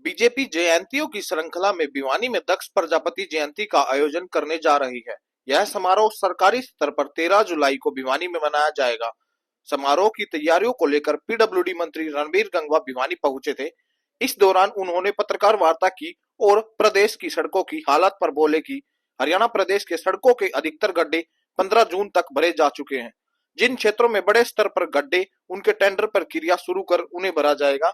BJP जयंतियों की श्रृंखला में भिवानी में दक्ष प्रजापति जयंती का आयोजन करने जा रही है। यह समारोह सरकारी स्तर पर 13 जुलाई को भिवानी में मनाया जाएगा। समारोह की तैयारियों को लेकर पीडब्ल्यूडी मंत्री रणबीर गंगवा भिवानी पहुंचे थे। इस दौरान उन्होंने पत्रकार वार्ता की और प्रदेश की सड़कों की हालत पर बोले कि हरियाणा प्रदेश के सड़कों के अधिकतर गड्ढे 15 जून तक भरे जा चुके हैं। जिन क्षेत्रों में बड़े स्तर पर गड्ढे, उनके टेंडर प्रक्रिया शुरू कर उन्हें भरा जाएगा।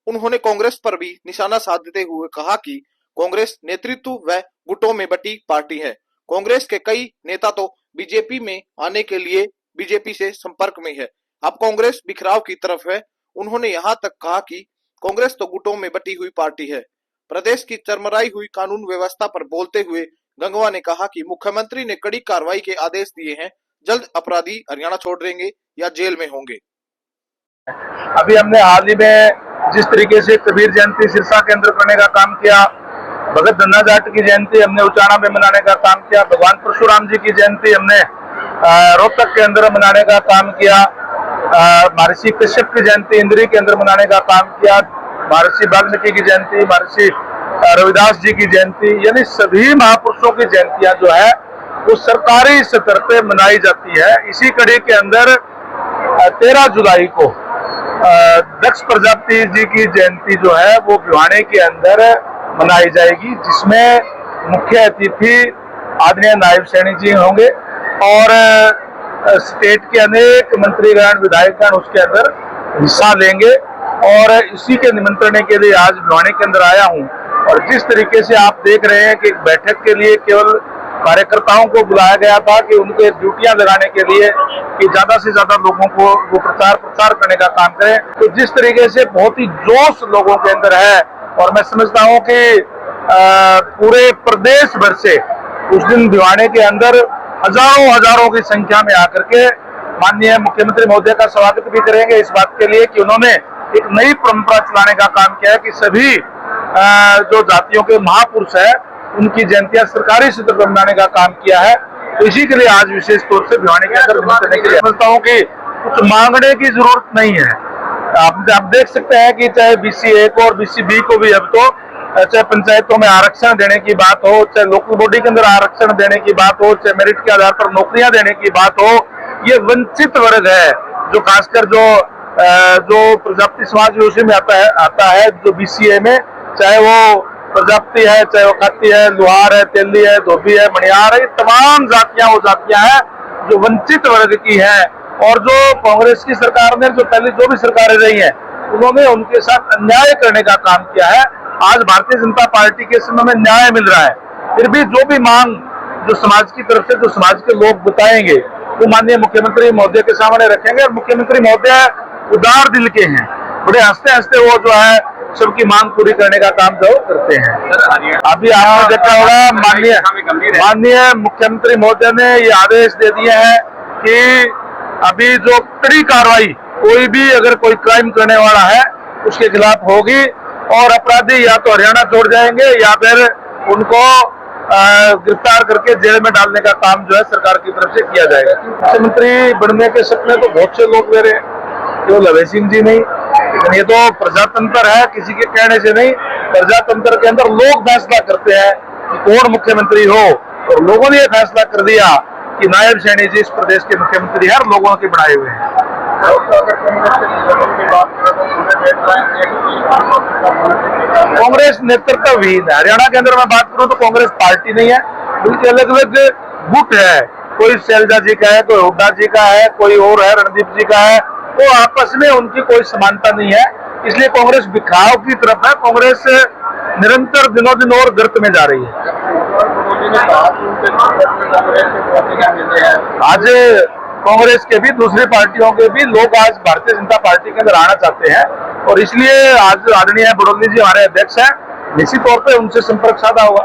उन्होंने कांग्रेस पर भी निशाना साधते हुए कहा कि कांग्रेस नेतृत्व व गुटों में बटी पार्टी है। कांग्रेस के कई नेता तो बीजेपी में आने के लिए बीजेपी से संपर्क में है। अब कांग्रेस बिखराव की तरफ है। उन्होंने यहां तक कहा कि कांग्रेस तो गुटों में बटी हुई पार्टी है। प्रदेश की चरमराई हुई कानून व्यवस्था पर बोलते हुए गंगवा ने कहा कि मुख्यमंत्री ने कड़ी कार्रवाई के आदेश दिए हैं। जल्द अपराधी हरियाणा छोड़ देंगे या जेल में होंगे। अभी हमने हाल ही में जिस तरीके से कबीर जयंती सिरसा के अंदर करने का काम किया, भगत धन्ना जाट की जयंती हमने उचाना में मनाने का काम किया, भगवान परशुराम जी की जयंती हमने रोहतक के अंदर मनाने का काम किया, महर्षि कश्यप की जयंती इंद्री के अंदर मनाने का काम किया, महर्षि वाल्मीकि की जयंती, महर्षि रविदास जी की जयंती, यानी सभी महापुरुषों की जयंतियां जो है वो सरकारी स्तर पे मनाई जाती है। इसी कड़ी के अंदर 13 जुलाई को दक्ष प्रजापति जी की जयंती जो है वो भिवानी के अंदर मनाई जाएगी, जिसमें मुख्य अतिथि आदरणीय नायब सैनी जी होंगे और स्टेट के अनेक मंत्रीगण, विधायकगण उसके अंदर हिस्सा लेंगे। और इसी के निमंत्रण के लिए आज भिवानी के अंदर आया हूं। और जिस तरीके से आप देख रहे हैं कि बैठक के लिए केवल कार्यकर्ताओं को बुलाया गया था कि उनके ड्यूटियां लगाने के लिए कि ज्यादा से ज्यादा लोगों को वो प्रचार करने का काम करें, तो जिस तरीके से बहुत ही जोश लोगों के अंदर है। और मैं समझता हूं कि पूरे प्रदेश भर से उस दिन भिवानी के अंदर हजारों की संख्या में आकर के माननीय मुख्यमंत्री महोदय का स्वागत भी करेंगे, इस बात के लिए कि उन्होंने एक नई परंपरा चलाने का काम किया है कि सभी जो जातियों के महापुरुष है उनकी जयंतियां सरकारी स्तर पर मनाने का काम किया है। तो इसी के लिए आज विशेष तौर से भिवानी के अंदर करने के लिए समझता हूँ कि कुछ मांगने की जरूरत नहीं है। आप देख सकते हैं कि चाहे BC-A को और BC-B को भी अब तो चाहे पंचायतों में आरक्षण देने की बात हो, चाहे लोकल बॉडी के अंदर आरक्षण देने की बात हो, चाहे मेरिट के आधार पर नौकरियां देने की बात हो, ये वंचित वर्ग है जो खासकर जो प्रजापति समाज उसी में आता है जो BC-A में, चाहे वो प्रजापति है, चाहे वो खाती है, लोहार है, तेली है, धोबी है, मणियार है, ये तमाम जातियां वो जातियां हैं जो वंचित वर्ग की है। और जो कांग्रेस की सरकार ने जो पहले जो भी सरकारें रही हैं उन्होंने उनके साथ अन्याय करने का काम किया है। आज भारतीय जनता पार्टी के समय में न्याय मिल रहा है, फिर भी जो भी मांग जो समाज की तरफ से जो समाज के लोग बताएंगे वो माननीय मुख्यमंत्री महोदय के सामने रखेंगे। और मुख्यमंत्री महोदय उदार दिल के हैं, बड़े हंसते हंसते वो जो है सबकी मांग पूरी करने का काम जो करते हैं। अभी आपने देखा होगा माननीय मुख्यमंत्री महोदय ने ये आदेश दे दिए हैं कि अभी जो कड़ी कार्रवाई कोई भी अगर कोई क्राइम करने वाला है उसके खिलाफ होगी और अपराधी या तो हरियाणा छोड़ जाएंगे या फिर उनको गिरफ्तार करके जेल में डालने का काम जो है सरकार की तरफ से किया जाएगा। मुख्यमंत्री बनने के सपने तो बहुत से लोग ले रहे हैं, केवल अभय सिंह जी नहीं, लेकिन ये तो प्रजातंत्र है, किसी के कहने से नहीं। प्रजातंत्र के अंदर लोग फैसला करते हैं कि कौन मुख्यमंत्री हो, और लोगों ने यह फैसला कर दिया कि नायब सैनी जी इस प्रदेश के मुख्यमंत्री हर लोगों के बनाए हुए हैं। कांग्रेस नेतृत्वहीन है। हरियाणा के अंदर मैं बात करूं तो कांग्रेस पार्टी नहीं है, बल्कि अलग अलग गुट है। कोई शैलजा जी का है, कोई हुड्डा जी का है, कोई और है रणदीप जी का है, तो आपस में उनकी कोई समानता नहीं है। इसलिए कांग्रेस बिखराव की तरफ है। कांग्रेस निरंतर दिनों दिन और गर्त में जा रही है। आज कांग्रेस के भी दूसरी पार्टियों के भी लोग आज भारतीय जनता पार्टी के अंदर आना चाहते हैं और इसलिए आज आदरणीय बड़ौनी जी हमारे अध्यक्ष हैं, निश्चित तौर पे उनसे संपर्क साधा होगा।